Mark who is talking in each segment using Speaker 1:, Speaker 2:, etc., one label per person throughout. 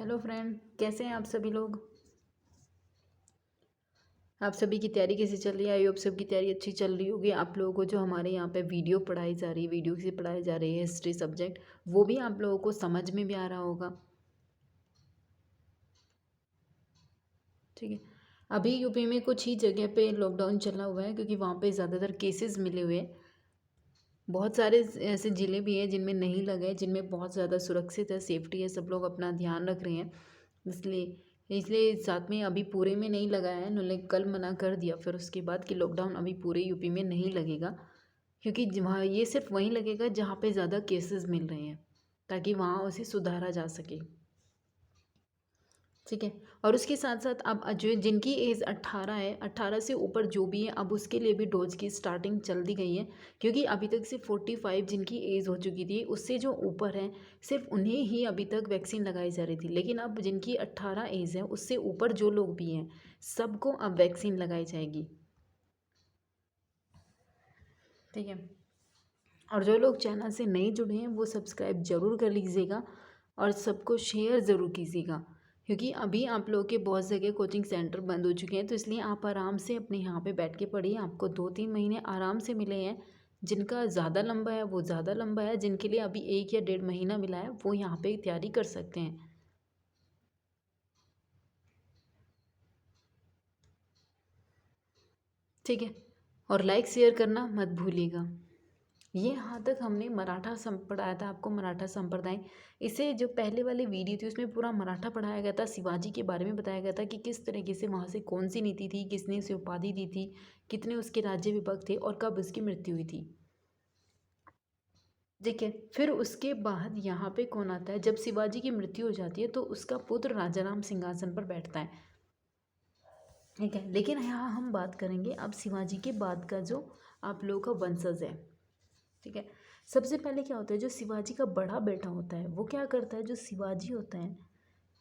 Speaker 1: Hello friend, कैसे हैं आप सभी लोग। आप सभी की तैयारी कैसी चल रही है। आई होप सबकी तैयारी अच्छी चल रही होगी। आप लोगों को जो हमारे यहाँ पे वीडियो पढ़ाई जा रही है, वीडियो से पढ़ाई जा रही है हिस्ट्री सब्जेक्ट, वो भी आप लोगों को समझ में भी आ रहा होगा। ठीक है। अभी यूपी में कुछ ही जगह पे लॉकडाउन चला हुआ है क्योंकि वहाँ पे ज़्यादातर केसेस मिले हुए हैं। बहुत सारे ऐसे ज़िले भी हैं जिनमें नहीं लगे, जिनमें बहुत ज़्यादा सुरक्षित है, सेफ्टी है, सब लोग अपना ध्यान रख रहे हैं। इसलिए इसलिए साथ में अभी पूरे में नहीं लगाया है, उन्होंने कल मना कर दिया फिर उसके बाद कि लॉकडाउन अभी पूरे यूपी में नहीं लगेगा। क्योंकि वहाँ ये सिर्फ वहीं लगेगा जहाँ पे ज़्यादा केसेस मिल रहे हैं, ताकि वहाँ उसे सुधारा जा सके। ठीक है। और उसके साथ साथ अब जो जिनकी एज 18 है, 18 से ऊपर जो भी है, अब उसके लिए भी डोज की स्टार्टिंग चल दी गई है। क्योंकि अभी तक सिर्फ 45 जिनकी एज हो चुकी थी, उससे जो ऊपर है सिर्फ उन्हें ही अभी तक वैक्सीन लगाई जा रही थी। लेकिन अब जिनकी 18 एज है, उससे ऊपर जो लोग भी हैं, सबको अब वैक्सीन लगाई जाएगी। ठीक है। और जो लोग चैनल से नहीं जुड़े हैं वो सब्सक्राइब ज़रूर कर लीजिएगा और सबको शेयर ज़रूर कीजिएगा। क्योंकि अभी आप लोगों के बहुत जगह कोचिंग सेंटर बंद हो चुके हैं, तो इसलिए आप आराम से अपने यहाँ पे बैठ के पढ़िए। आपको 2-3 महीने आराम से मिले हैं। जिनका ज़्यादा लंबा है वो ज़्यादा लंबा है, जिनके लिए अभी 1 या 1.5 महीना मिला है वो यहाँ पे तैयारी कर सकते हैं। ठीक है। और लाइक शेयर करना मत भूलिएगा। ये यहाँ तक हमने मराठा पढ़ाया था आपको, मराठा संप्रदाय। इसे जो पहले वाली वीडियो थी उसमें पूरा मराठा पढ़ाया गया था, शिवाजी के बारे में बताया गया था कि किस तरीके से वहाँ से कौन सी नीति थी, किसने उसे उपाधि दी थी, कितने उसके राज्य विभक्त थे और कब उसकी मृत्यु हुई थी। ठीक है। फिर उसके बाद यहाँ पे कौन आता है, जब शिवाजी की मृत्यु हो जाती है तो उसका पुत्र राजाराम सिंहासन पर बैठता है। ठीक है। लेकिन यहाँ हम बात करेंगे अब शिवाजी के बाद का जो आप लोगों का वंशज है। ठीक है। सबसे पहले क्या होता है, जो शिवाजी का बड़ा बेटा होता है वो क्या करता है, जो शिवाजी होता है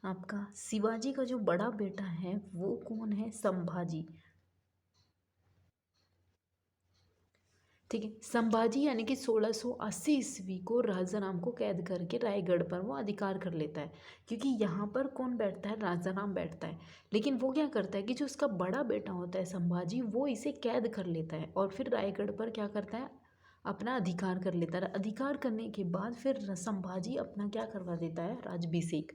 Speaker 1: आपका, शिवाजी का जो बड़ा बेटा है वो कौन है, संभाजी। ठीक है। संभाजी यानी कि 1680 ईस्वी को राजा राम को कैद करके रायगढ़ पर वो अधिकार कर लेता है। क्योंकि यहाँ पर कौन बैठता है, राजा राम बैठता है। लेकिन वो क्या करता है कि जो उसका बड़ा बेटा होता है संभाजी, वो इसे कैद कर लेता है और फिर रायगढ़ पर क्या करता है, अपना अधिकार कर लेता है। अधिकार करने के बाद फिर संभाजी अपना क्या करवा देता है, राज्याभिषेक।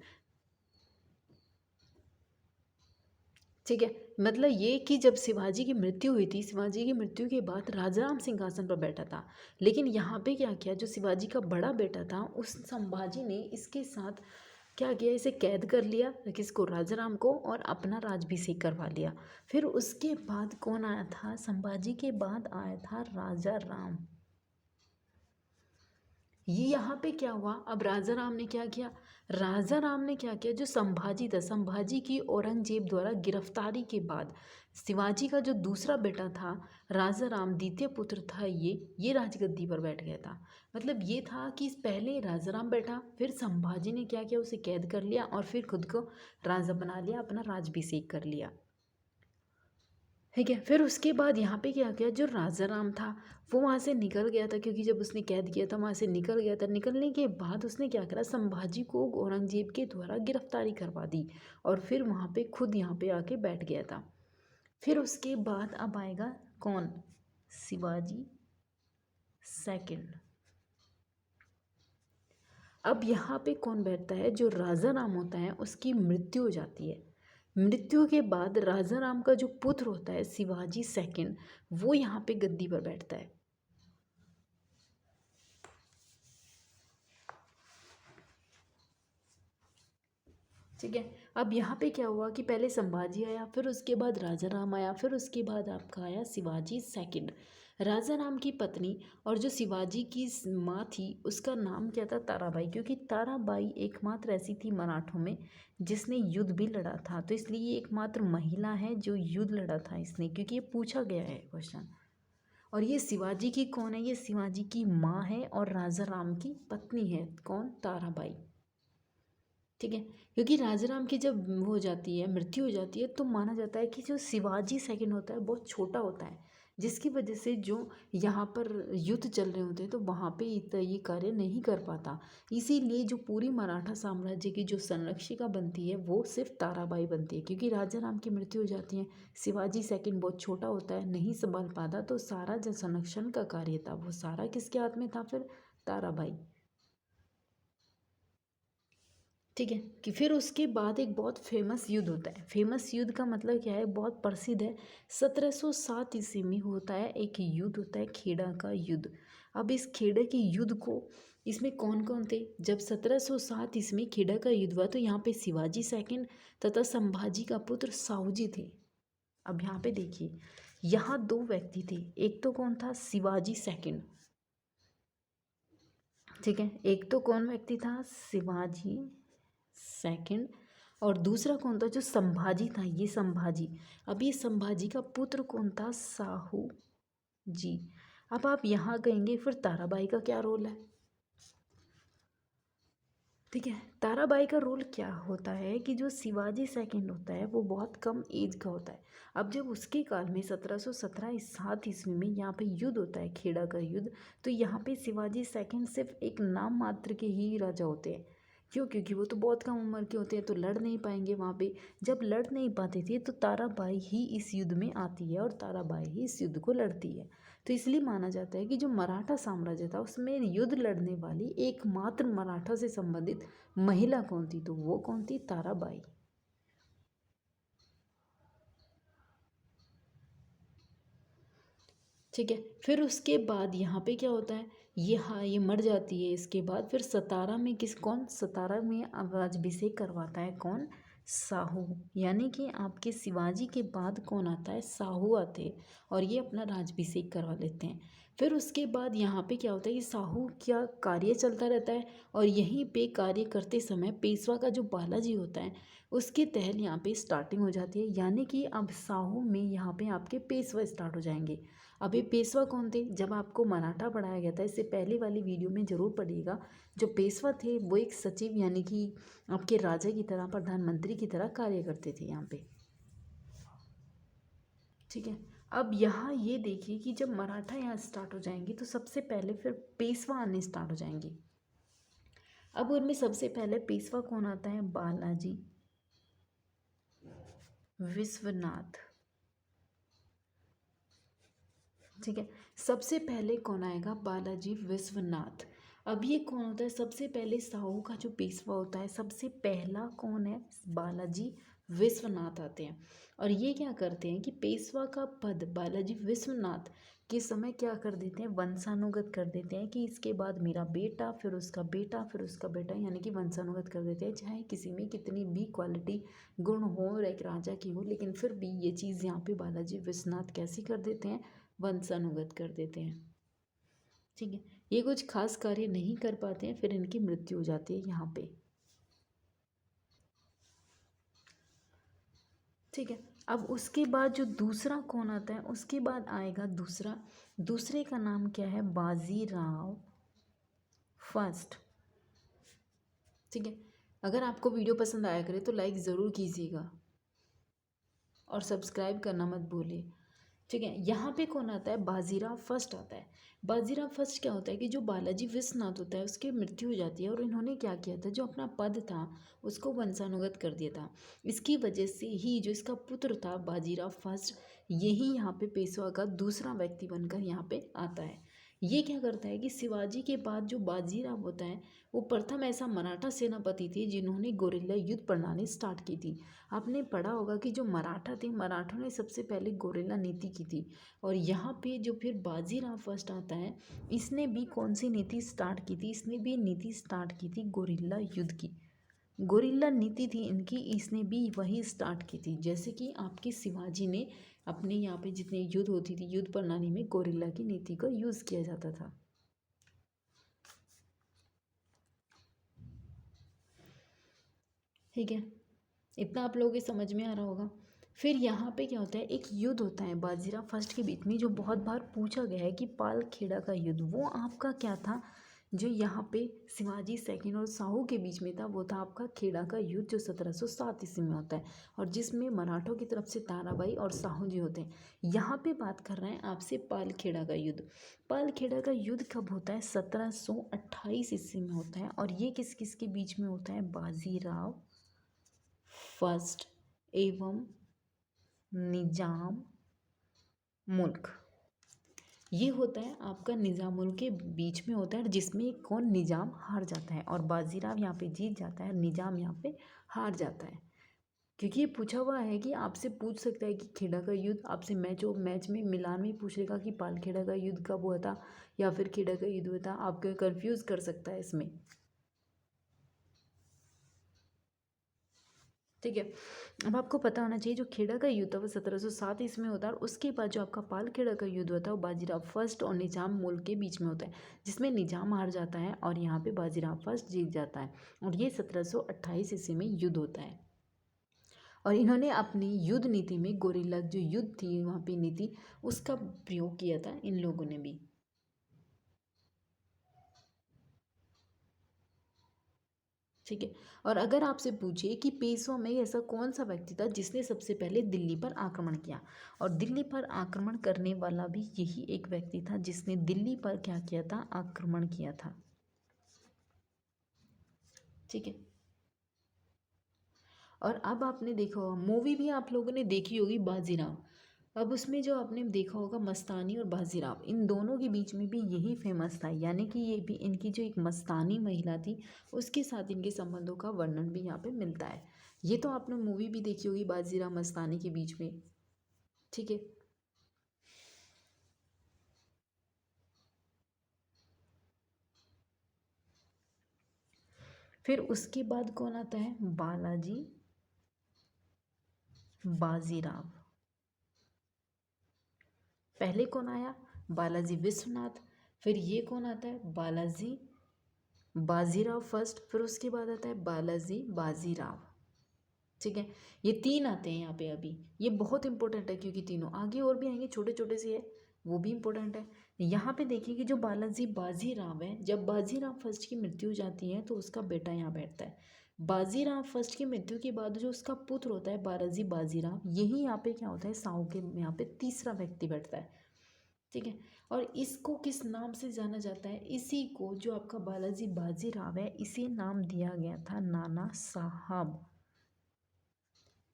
Speaker 1: ठीक है। मतलब ये कि जब शिवाजी की मृत्यु हुई थी, शिवाजी की मृत्यु के बाद राजाराम सिंहासन पर बैठा था। लेकिन यहाँ पे क्या किया, जो शिवाजी का बड़ा बेटा था उस संभाजी ने इसके साथ क्या किया, इसे कैद कर लिया, किसको, राजाराम को, और अपना राज्याभिषेक करवा लिया। फिर उसके बाद कौन आया था, संभाजी के बाद आया था राजा राम। ये यहाँ पे क्या हुआ, अब राजा राम ने क्या किया, राजा राम ने क्या किया, जो संभाजी था, संभाजी की औरंगजेब द्वारा गिरफ्तारी के बाद शिवाजी का जो दूसरा बेटा था राजा राम, द्वितीय पुत्र था, ये राजगद्दी पर बैठ गया था। मतलब ये था कि पहले राजा राम बैठा, फिर संभाजी ने क्या किया, उसे कैद कर लिया और फिर खुद को राजा बना लिया, अपना राज्याभिषेक कर लिया। ठीक है। फिर उसके बाद यहाँ पे क्या किया, जो राजा राम था वो वहाँ से निकल गया था, क्योंकि जब उसने कैद किया था वहाँ से निकल गया था। निकलने के बाद उसने क्या करा, संभाजी को औरंगजेब के द्वारा गिरफ्तारी करवा दी और फिर वहाँ पे खुद यहाँ पे आके बैठ गया था। फिर उसके बाद अब आएगा कौन, शिवाजी सेकंड। अब यहाँ पे कौन बैठता है, जो राजा राम होता है उसकी मृत्यु हो जाती है। मृत्यु के बाद राजा राम का जो पुत्र होता है शिवाजी सेकंड, वो यहाँ पे गद्दी पर बैठता है। ठीक है। अब यहाँ पे क्या हुआ कि पहले संभाजी आया, फिर उसके बाद राजा राम आया, फिर उसके बाद आपका आया शिवाजी सेकंड। राजा राम की पत्नी और जो शिवाजी की माँ थी उसका नाम क्या था, ताराबाई। क्योंकि ताराबाई एकमात्र ऐसी थी मराठों में जिसने युद्ध भी लड़ा था, तो इसलिए ये एकमात्र महिला है जो युद्ध लड़ा था इसने, क्योंकि ये पूछा गया है क्वेश्चन। और ये शिवाजी की कौन है, ये शिवाजी की माँ है और राजा राम की पत्नी है, कौन, ताराबाई। ठीक है। क्योंकि राजा राम की जब वो हो जाती है, मृत्यु हो जाती है, तो माना जाता है कि जो शिवाजी सेकंड होता है बहुत छोटा होता है। जिसकी वजह से जो यहाँ पर युद्ध चल रहे होते हैं तो वहाँ पे ये कार्य नहीं कर पाता। इसीलिए जो पूरी मराठा साम्राज्य की जो संरक्षिका बनती है वो सिर्फ ताराबाई बनती है, क्योंकि राजा राम की मृत्यु हो जाती है, शिवाजी सेकंड बहुत छोटा होता है, नहीं संभाल पाता, तो सारा जो संरक्षण का कार्य था वो सारा किसके हाथ में था? फिर ताराबाई। ठीक है, कि फिर उसके बाद एक बहुत फेमस युद्ध होता है। फेमस युद्ध का मतलब क्या है? बहुत प्रसिद्ध है। 1707 ईस्वी में होता है एक युद्ध, होता है खेड़ा का युद्ध। अब इस खेड़े के युद्ध को, इसमें कौन कौन थे? जब 1707 ईस्वी में खेड़ा का युद्ध हुआ तो यहाँ पे शिवाजी सेकंड तथा संभाजी का पुत्र साहूजी थे। अब यहाँ पे देखिए, यहाँ दो व्यक्ति थे। एक तो कौन था? शिवाजी सेकंड। ठीक है, एक तो कौन व्यक्ति था? शिवाजी सेकंड। और दूसरा कौन था? जो संभाजी था, ये संभाजी। अब ये संभाजी का पुत्र कौन था? साहू जी। अब आप यहाँ कहेंगे फिर ताराबाई का क्या रोल है? ठीक है, ताराबाई का रोल क्या होता है कि जो शिवाजी सेकंड होता है वो बहुत कम एज का होता है। अब जब उसके काल में 1717 ईस्वी में यहाँ पे युद्ध होता है, खेड़ा का युद्ध, तो यहाँ पे शिवाजी सेकंड सिर्फ एक नाम मात्र के ही राजा होते हैं। क्यों? क्योंकि वो तो बहुत कम उम्र के होते हैं, तो लड़ नहीं पाएंगे वहाँ पे। जब लड़ नहीं पाते थे तो ताराबाई ही इस युद्ध में आती है और ताराबाई ही इस युद्ध को लड़ती है। तो इसलिए माना जाता है कि जो मराठा साम्राज्य था उसमें युद्ध लड़ने वाली एकमात्र मराठा से संबंधित महिला कौन थी? तो वो कौन थी? ताराबाई। ठीक है, फिर उसके बाद यहाँ पे क्या होता है? ये, हाँ, ये मर जाती है। इसके बाद फिर सतारा में सतारा में राज्याभिषेक करवाता है कौन? साहू। यानी कि आपके शिवाजी के बाद कौन आता है? साहू आते हैं और ये अपना राज्याभिषेक करवा लेते हैं। फिर उसके बाद यहाँ पे क्या होता है कि साहू क्या कार्य चलता रहता है, और यहीं पे कार्य करते समय पेशवा का जो बालाजी होता है उसके तहत यहाँ पे स्टार्टिंग हो जाती है। यानी कि अब साहू में यहाँ पे आपके पेशवा स्टार्ट हो जाएंगे। अब ये पेशवा कौन थे? जब आपको मराठा पढ़ाया गया था, इससे पहले वाली वीडियो में ज़रूर पढ़िएगा, जो पेशवा थे वो एक सचिव यानी कि आपके राजा की तरह, प्रधानमंत्री की तरह कार्य करते थे यहाँ पे। ठीक है, अब यहाँ ये देखिए कि जब मराठा यहाँ स्टार्ट हो जाएंगे तो सबसे पहले फिर पेशवा आने स्टार्ट हो जाएंगे। अब उनमें सबसे पहले पेशवा कौन आता है? बालाजी विश्वनाथ। ठीक है, सबसे पहले कौन आएगा? बालाजी विश्वनाथ। अब ये कौन होता है? सबसे पहले साहू का जो पेशवा होता है सबसे पहला कौन है? बालाजी विश्वनाथ आते हैं। और ये क्या करते हैं कि पेशवा का पद बालाजी विश्वनाथ के समय क्या कर देते हैं? वंशानुगत कर देते हैं कि इसके बाद मेरा बेटा, फिर उसका बेटा, फिर उसका बेटा, यानी कि वंशानुगत कर देते हैं। चाहे किसी में कितनी भी क्वालिटी गुण हो और एक राजा की हो, लेकिन फिर भी ये चीज़ यहाँ पे बालाजी विश्वनाथ कैसे कर देते हैं? वंशानुगत कर देते हैं। ठीक है, ये कुछ खास कार्य नहीं कर पाते हैं, फिर इनकी मृत्यु हो जाती है यहाँ पे। ठीक है, अब उसके बाद जो दूसरा कौन आता है? उसके बाद आएगा दूसरे का नाम क्या है? बाजीराव फर्स्ट। ठीक है, अगर आपको वीडियो पसंद आया करे तो लाइक ज़रूर कीजिएगा और सब्सक्राइब करना मत भूलिए। ठीक है, यहाँ पे कौन आता है? बाजीराव फर्स्ट आता है। बाजीराव फर्स्ट क्या होता है कि जो बालाजी विश्वनाथ होता है उसकी मृत्यु हो जाती है, और इन्होंने क्या किया था? जो अपना पद था उसको वंशानुगत कर दिया था। इसकी वजह से ही जो इसका पुत्र था बाजीराव फर्स्ट, यही यहाँ पे पेशवा का दूसरा व्यक्ति बनकर यहाँ पे आता है। ये क्या करता है कि शिवाजी के बाद जो बाजीराव होता है वो प्रथम ऐसा मराठा सेनापति थे जिन्होंने गोरिल्ला युद्ध प्रणाली स्टार्ट की थी। आपने पढ़ा होगा कि जो मराठा थे, मराठों ने सबसे पहले गोरिल्ला नीति की थी। और यहाँ पे जो फिर बाजीराव फर्स्ट आता है, इसने भी कौन सी नीति स्टार्ट की थी? इसने भी नीति स्टार्ट की थी गोरिल्ला युद्ध की। गोरिल्ला नीति थी इनकी, इसने भी वही स्टार्ट की थी। जैसे कि आपके शिवाजी ने अपने यहाँ पे जितने युद्ध होती थी, युद्ध प्रणाली में गोरिल्ला की नीति का यूज़ किया जाता था। ठीक है, इतना आप लोगों के समझ में आ रहा होगा। फिर यहाँ पे क्या होता है? एक युद्ध होता है बाजीराव फर्स्ट के बीच में जो बहुत बार पूछा गया है कि पाल खेड़ा का युद्ध, वो आपका क्या था? जो यहाँ पे शिवाजी सेकंड और साहू के बीच में था वो था आपका खेड़ा का युद्ध, जो 1707 ईस्वी में होता है, और जिसमें मराठों की तरफ से ताराबाई और साहू जी होते हैं। यहाँ पे बात कर रहे हैं आपसे पालखेड़ा का युद्ध। पालखेड़ा का युद्ध कब होता है? 1728 ईस्वी में होता है, और ये किस किस के बीच में होता है? बाजीराव फर्स्ट एवं निजाम मुल्क। ये होता है आपका निज़ामुल के बीच में होता है, जिसमें कौन? निज़ाम हार जाता है और बाजीराव यहाँ पे जीत जाता है, निज़ाम यहाँ पे हार जाता है। क्योंकि ये पूछा हुआ है कि आपसे पूछ सकता है कि खेड़ा का युद्ध, आपसे मैच में मिलान में पूछ लेगा कि पालखेड़ा का युद्ध कब हुआ था या फिर खेड़ा का युद्ध हुआ था, आपको कंफ्यूज कर सकता है इसमें। ठीक है, अब आपको पता होना चाहिए जो खेड़ा का युद्ध था वो 1707 ईस्वी में होता है, और उसके बाद जो आपका पालखेड़ा का युद्ध होता है वो बाजीराव फर्स्ट और निजाम मुल्क के बीच में होता है, जिसमें निजाम हार जाता है और यहाँ पे बाजीराव फर्स्ट जीत जाता है, और ये 1728 ईस्वी में युद्ध होता है। और इन्होंने अपनी युद्ध नीति में गोरिल्ला जो युद्ध थी वहाँ पे नीति, उसका प्रयोग किया था इन लोगों ने भी। ठीक है, और अगर आपसे पूछे कि पेशवा में ऐसा कौन सा व्यक्ति था जिसने सबसे पहले दिल्ली पर आक्रमण किया, और दिल्ली पर आक्रमण करने वाला भी यही एक व्यक्ति था जिसने दिल्ली पर क्या किया था? आक्रमण किया था। ठीक है, और अब आपने देखा होगा मूवी भी आप लोगों ने देखी होगी बाजीराव। अब उसमें जो आपने देखा होगा मस्तानी और बाजीराव, इन दोनों के बीच में भी यही फेमस था, यानी कि ये भी इनकी जो एक मस्तानी महिला थी उसके साथ इनके संबंधों का वर्णन भी यहाँ पे मिलता है। ये तो आपने मूवी भी देखी होगी बाजीराव मस्तानी के बीच में। ठीक है, फिर उसके बाद कौन आता है? बालाजी बाजीराव। पहले कौन आया? बालाजी विश्वनाथ। फिर ये कौन आता है? बालाजी बाजीराव फर्स्ट। फिर उसके बाद आता है बालाजी बाजीराव। ठीक है, ये तीन आते हैं यहाँ पे अभी। ये बहुत इंपॉर्टेंट है क्योंकि तीनों आगे और भी आएंगे, छोटे छोटे से है, वो भी इंपॉर्टेंट है। यहाँ पे देखिए कि जो बालाजी बाजीराव है, जब बाजीराव फर्स्ट की मृत्यु हो जाती है तो उसका बेटा यहाँ बैठता है। बाजीराव फर्स्ट की मृत्यु के बाद जो उसका पुत्र होता है बालाजी बाजीराव, यही यहाँ पे क्या होता है? साहू के यहाँ पे तीसरा व्यक्ति बैठता है। ठीक है, और इसको किस नाम से जाना जाता है? इसी को, जो आपका बालाजी बाजीराव है, इसी नाम दिया गया था नाना साहब।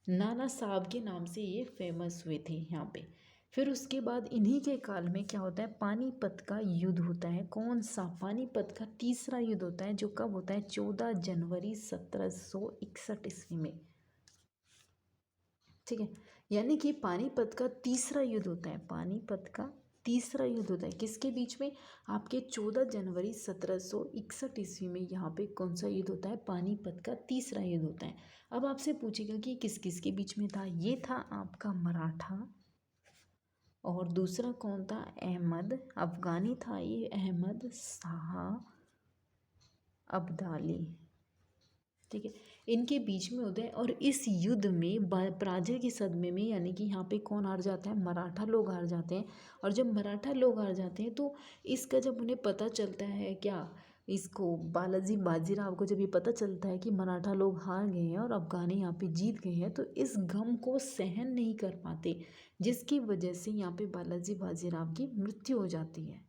Speaker 1: नाना साहब के नाम से ये फेमस हुए थे यहाँ पे। फिर उसके बाद इन्हीं के काल में क्या होता है? पानीपत का युद्ध होता है। कौन सा? पानीपत का तीसरा युद्ध होता है, जो कब होता है? 14 जनवरी 1761 ईस्वी में। ठीक है, यानी कि पानीपत का तीसरा युद्ध होता है। पानीपत का तीसरा युद्ध होता है किसके बीच में? आपके 14 जनवरी 1761 ईस्वी में यहाँ पे कौन सा युद्ध होता है? पानीपत का तीसरा युद्ध होता है। अब आपसे पूछेगा कि किस किस के बीच में था? ये था आपका मराठा, और दूसरा कौन था? अहमद अफगानी था ये, अहमद शाह अब्दाली। ठीक है, इनके बीच में होता है, और इस युद्ध में पराजय के सदमे में, यानी कि यहाँ पे कौन हार जाता है? मराठा लोग हार जाते हैं। और जब मराठा लोग हार जाते हैं तो इसका जब उन्हें पता चलता है, क्या इसको बालाजी बाजीराव को जब ये पता चलता है कि मराठा लोग हार गए हैं और अफगानी यहाँ पे जीत गए हैं, तो इस गम को सहन नहीं कर पाते, जिसकी वजह से यहाँ पे बालाजी बाजीराव की मृत्यु हो जाती है।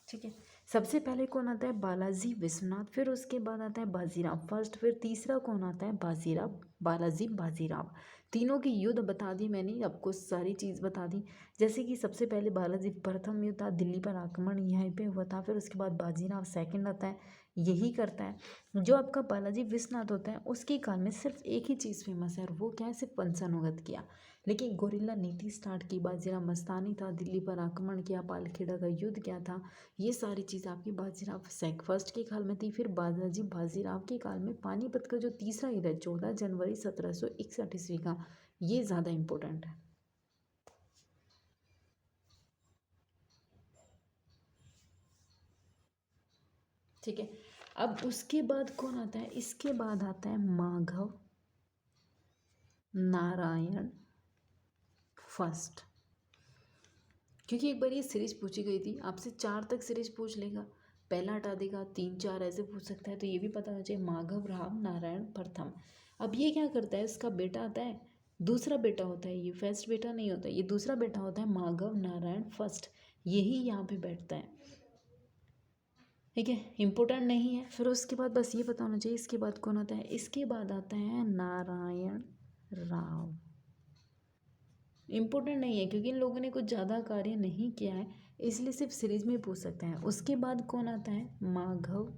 Speaker 1: ठीक है, सबसे पहले कौन आता है? बालाजी विश्वनाथ। फिर उसके बाद आता है बाजीराव फर्स्ट। फिर तीसरा कौन आता है? बाजीराव बालाजी बाजीराव। तीनों की युद्ध बता दी मैंने, आपको सारी चीज़ बता दी। जैसे कि सबसे पहले बालाजी प्रथम युद्ध था, दिल्ली पर आक्रमण यहीं पे हुआ था। फिर उसके बाद बाजीराव सेकंड आता है, यही करता है। जो आपका बालाजी विश्वनाथ होता है उसके काल में सिर्फ एक ही चीज़ फेमस है, और वो क्या है? सिर्फ वंशानुगत किया। लेकिन गोरिल्ला नीति स्टार्ट की, बाजीराव मस्तानी था, दिल्ली पर आक्रमण किया, पालखेड़ा का युद्ध क्या था, ये सारी चीज़ आपकी बाजीराव फर्स्ट के काल में थी। फिर बालाजी बाजीराव के काल में पानीपत का जो तीसरा युद्ध है 14 जनवरी 1761 ईस्वी का, ये ज़्यादा इम्पोर्टेंट है। ठीक है, अब उसके बाद कौन आता है? इसके बाद आता है माधव नारायण फर्स्ट। क्योंकि एक बार ये सीरीज पूछी गई थी, आपसे 4 तक सीरीज पूछ लेगा, पहला हटा देगा, 3 4 ऐसे पूछ सकता है। तो ये भी पता होना चाहिए, माघव राव नारायण प्रथम। अब ये क्या करता है, इसका बेटा आता है, दूसरा बेटा होता है, ये फर्स्ट बेटा नहीं होता, ये दूसरा बेटा होता है माघव नारायण फर्स्ट, यही यहाँ पे बैठता है। ठीक है, इम्पोर्टेंट नहीं है। फिर उसके बाद बस ये पता होना चाहिए, इसके बाद कौन आता है, इसके बाद आता है नारायण राव। इम्पोर्टेंट नहीं है क्योंकि इन लोगों ने कुछ ज़्यादा कार्य नहीं किया है, इसलिए सिर्फ सीरीज में पूछ सकते हैं। उसके बाद कौन आता है, माघव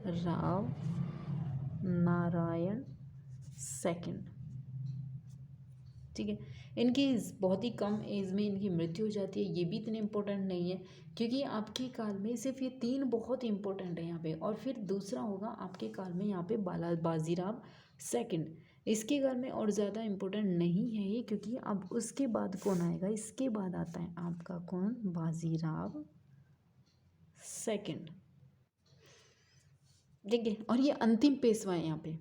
Speaker 1: राव नारायण सेकंड। ठीक है, इनकी बहुत ही कम एज में इनकी मृत्यु हो जाती है, ये भी इतने इम्पोर्टेंट नहीं है क्योंकि आपके काल में सिर्फ ये 3 बहुत इंपॉर्टेंट है यहाँ पे। और फिर दूसरा होगा आपके काल में यहाँ पे बाजीराव सेकंड, इसके काल में और ज़्यादा इम्पोर्टेंट नहीं है ये, क्योंकि अब उसके बाद कौन आएगा, इसके बाद आता है आपका कौन, बाजीराव सेकंड। ठीक है, और ये अंतिम पेशवा है यहाँ पे,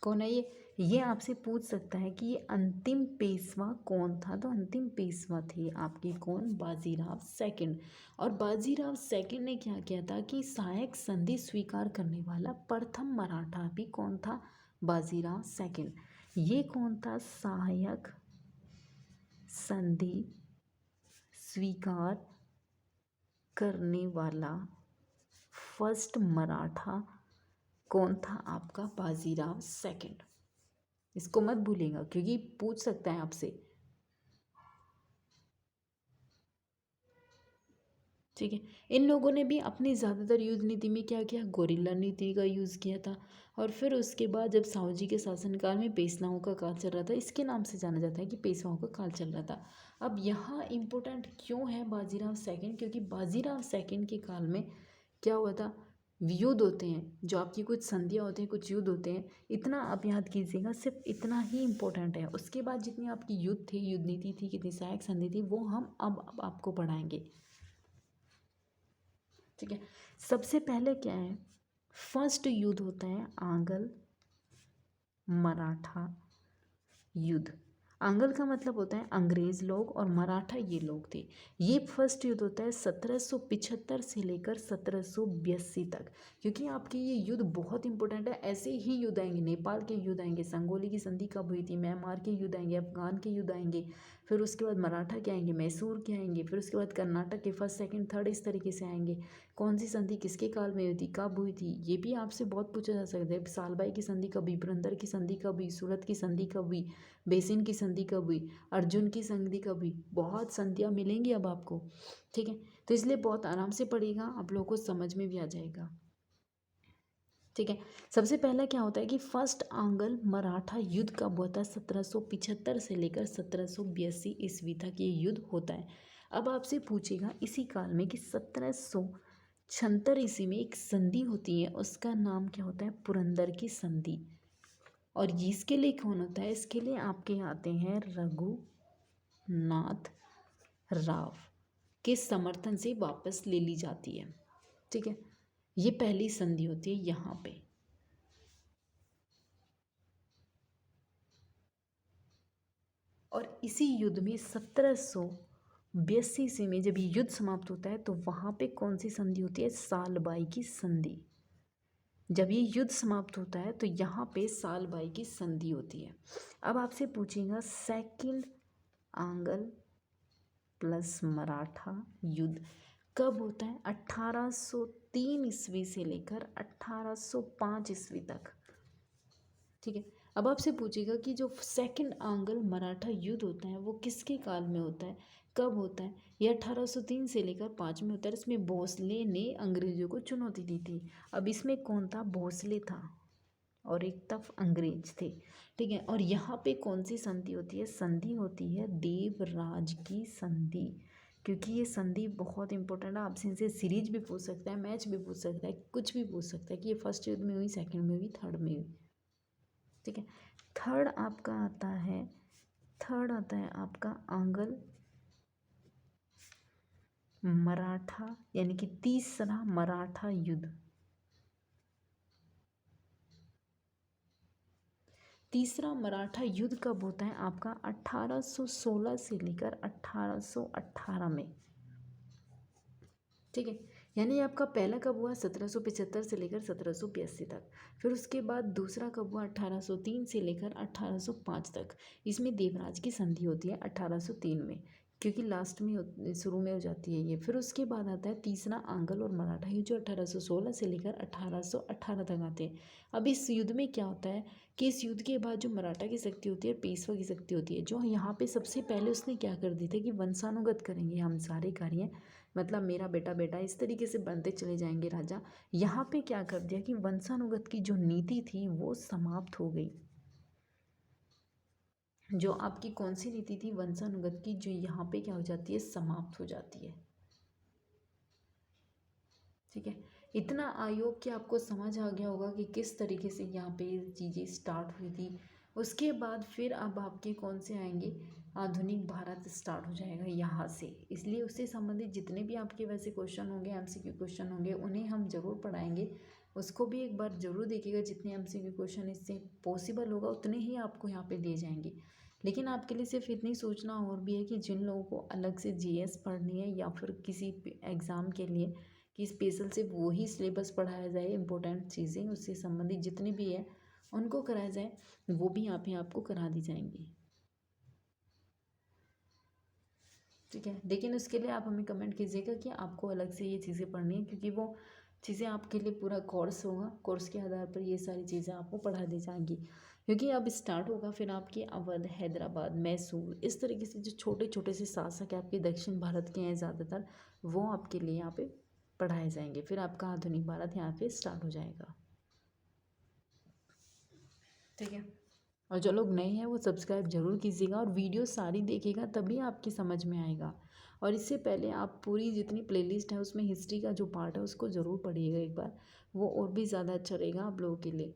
Speaker 1: कौन है ये आपसे पूछ सकता है कि ये अंतिम पेशवा कौन था। तो अंतिम पेशवा थे आपके कौन, बाजीराव सेकंड। और बाजीराव सेकंड ने क्या किया था कि सहायक संधि स्वीकार करने वाला प्रथम मराठा भी कौन था, बाजीराव सेकंड। ये कौन था, सहायक संधि स्वीकार करने वाला फर्स्ट मराठा कौन था, आपका बाजीराव सेकंड। इसको मत भूलिएगा क्योंकि पूछ सकता है आपसे। ठीक है, इन लोगों ने भी अपनी ज़्यादातर युद्ध नीति में क्या किया, गोरिल्ला नीति का यूज़ किया था। और फिर उसके बाद जब साहू जी के शासनकाल में पेशवाओं का काल चल रहा था, इसके नाम से जाना जाता है कि पेशवाओं का काल चल रहा था। अब यहाँ इम्पोर्टेंट क्यों है बाजीराव सेकंड, क्योंकि बाजीराव सेकंड के काल में क्या हुआ था, युद्ध होते हैं, जो आपकी कुछ संधियाँ होते हैं, कुछ युद्ध होते हैं, इतना आप याद कीजिएगा, सिर्फ इतना ही इम्पोर्टेंट है। उसके बाद जितनी आपकी युद्ध थी, युद्ध नीति थी, कितनी सहायक संधि थी, वो हम अब आपको पढ़ाएंगे। ठीक है, सबसे पहले क्या है, फर्स्ट युद्ध होता है आंगल मराठा युद्ध। आंगल का मतलब होता है अंग्रेज लोग और मराठा ये लोग थे। ये फर्स्ट युद्ध होता है 1775 से लेकर 1782 तक, क्योंकि आपके ये युद्ध बहुत इंपॉर्टेंट है। ऐसे ही युद्ध आएंगे, नेपाल के युद्ध आएंगे, संगोली की संधि कब हुई थी, म्यांमार के युद्ध आएंगे, अफगान के युद्ध आएंगे, फिर उसके बाद मराठा के आएंगे, मैसूर के आएंगे, फिर उसके बाद कर्नाटक के फर्स्ट सेकंड थर्ड, इस तरीके से आएंगे। कौन सी संधि किसके काल में हुई थी, कब हुई थी, ये भी आपसे बहुत पूछा जा सकता है। सालबाई की संधि कब हुई, पुरंदर की संधि कब हुई, सूरत की संधि कब हुई, बेसिन की संधि कब हुई, अर्जुन की संधि कब हुई, बहुत संधियाँ मिलेंगी अब आपको। ठीक है, तो इसलिए बहुत आराम से पढ़िएगा, आप लोगों को समझ में भी आ जाएगा। ठीक है, सबसे पहला क्या होता है कि फर्स्ट आंगल मराठा युद्ध कब होता है, 1775 से लेकर 1782 ईस्वी तक ये युद्ध होता है। अब आपसे पूछेगा इसी काल में कि 1776 ईस्वी में एक संधि होती है, उसका नाम क्या होता है, पुरंदर की संधि। और इसके लिए कौन होता है, इसके लिए आपके आते हैं रघुनाथ राव के समर्थन से वापस ले ली जाती है। ठीक है, ये पहली संधि होती है यहाँ पे। और इसी युद्ध में 1782 ईस्वी में जब ये युद्ध समाप्त होता है तो वहाँ पे कौन सी संधि होती है, सालबाई की संधि। जब ये युद्ध समाप्त होता है तो यहाँ पे सालबाई की संधि होती है। अब आपसे पूछेगा सेकंड आंगल प्लस मराठा युद्ध कब होता है, 1803 ईस्वी से लेकर 1805 ईस्वी तक। ठीक है, अब आपसे पूछेगा कि जो सेकंड आंगल मराठा युद्ध होता है वो किसके काल में होता है, कब होता है, ये 1803 से लेकर 5 में होता है। इसमें भोसले ने अंग्रेजों को चुनौती दी थी। अब इसमें कौन था, भोसले था और एक तरफ अंग्रेज थे। ठीक है, और यहाँ पे कौन सी संधि होती है, संधि होती है देवराज की संधि, क्योंकि ये संधि बहुत इंपॉर्टेंट है। आपसे इनसे सीरीज भी पूछ सकता है, मैच भी पूछ सकता है, कुछ भी पूछ सकता है कि ये फर्स्ट युद्ध में हुई, सेकंड में हुई, थर्ड में हुई। ठीक है, थर्ड आपका आता है, थर्ड आता है आपका आंगल मराठा, यानी कि तीसरा मराठा युद्ध। तीसरा मराठा युद्ध कब होता है आपका 1816 से लेकर 1818 में। ठीक है, यानी आपका पहला कब हुआ 1775 से लेकर 1782 तक। फिर उसके बाद दूसरा कब हुआ 1803 से लेकर 1805 तक। इसमें देवराज की संधि होती है 1803 में, क्योंकि लास्ट में शुरू में हो जाती है ये। फिर उसके बाद आता है तीसरा आंग्ल और मराठा युद्ध, जो 1816 से लेकर 1818 तक आते हैं। अब इस युद्ध में क्या होता है कि इस युद्ध के बाद जो मराठा की शक्ति होती है, पेशवा की शक्ति होती है, जो यहाँ पे सबसे पहले उसने क्या कर दी थी कि वंशानुगत करेंगे हम सारे कार्य, मतलब मेरा बेटा बेटा, इस तरीके से बनते चले जाएंगे राजा। यहाँ पे क्या कर दिया कि वंशानुगत की जो नीति थी वो समाप्त हो गई। जो आपकी कौन सी नीति थी वंशानुगत की, जो यहाँ पे क्या हो जाती है, समाप्त हो जाती है। ठीक है, इतना आयोग कि आपको समझ आ गया होगा कि किस तरीके से यहाँ पे चीज़ें स्टार्ट हुई थी। उसके बाद फिर अब आपके कौन से आएंगे, आधुनिक भारत स्टार्ट हो जाएगा यहाँ से। इसलिए उससे संबंधित जितने भी आपके वैसे क्वेश्चन होंगे, एमसीक्यू क्वेश्चन होंगे, उन्हें हम ज़रूर पढ़ाएंगे। उसको भी एक बार ज़रूर देखिएगा। जितने एमसीक्यू क्वेश्चन इससे पॉसिबल होगा उतने ही आपको यहाँ पे दिए जाएंगे। लेकिन आपके लिए सिर्फ इतनी सूचना और भी है कि जिन लोगों को अलग से जीएस पढ़नी है या फिर किसी एग्ज़ाम के लिए कि स्पेशल से वही सिलेबस पढ़ाया जाए, इम्पोर्टेंट चीज़ें उससे संबंधित जितनी भी है उनको कराया जाए, वो भी यहाँ पे आपको करा दी जाएंगी। ठीक है, लेकिन उसके लिए आप हमें कमेंट कीजिएगा कि आपको अलग से ये चीज़ें पढ़नी है, क्योंकि वो चीज़ें आपके लिए पूरा कोर्स होगा। कोर्स के आधार पर ये सारी चीज़ें आपको पढ़ा दी जाएंगी, क्योंकि अब स्टार्ट होगा फिर आपके अवध, हैदराबाद, मैसूर, इस तरीके से जो छोटे छोटे से शासक है आपके दक्षिण भारत के हैं ज़्यादातर, वो आपके लिए यहाँ पे पढ़ाए जाएंगे। फिर आपका आधुनिक भारत यहाँ पे स्टार्ट हो जाएगा। ठीक है, और जो लोग नए हैं वो सब्सक्राइब जरूर कीजिएगा और वीडियो सारी देखिएगा, तभी आपकी समझ में आएगा। और इससे पहले आप पूरी जितनी प्लेलिस्ट है उसमें हिस्ट्री का जो पार्ट है उसको ज़रूर पढ़िएगा एक बार, वो और भी ज़्यादा अच्छा रहेगा आप लोगों के लिए।